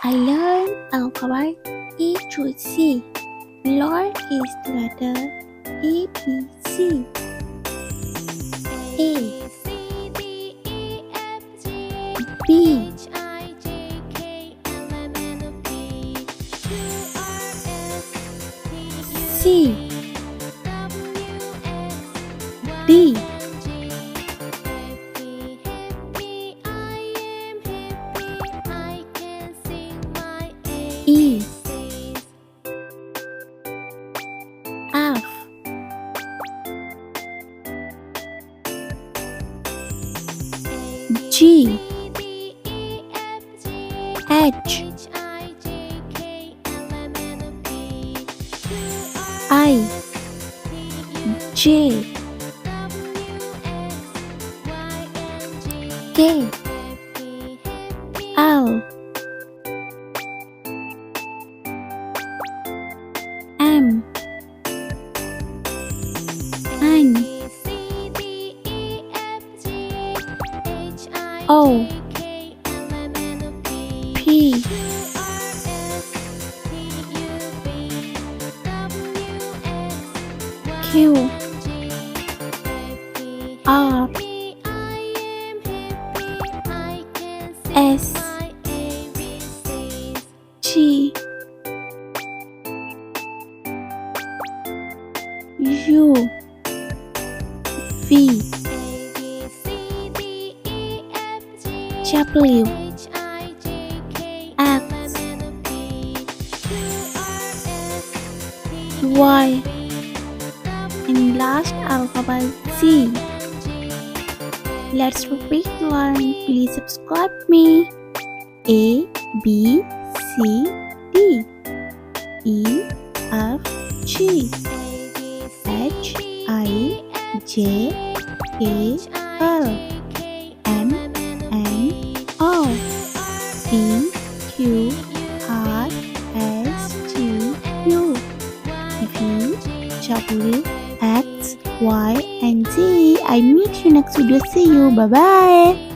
I learned alphabet A through C. Lord is the letter A, B, C. A, B, C, D, E, F, G, H, I, J, K, L, M, N, O, P, Q, R, S, T, U, V, W, X, Y, and last alphabet Z. Let's repeat one. Please subscribe me. A, B, C, D, E, F, G, H, I, J, K, L, M, N, O, P, Q, R, S, T, U, V, W, X, Y, and Z. I meet you next video. See you. Bye bye.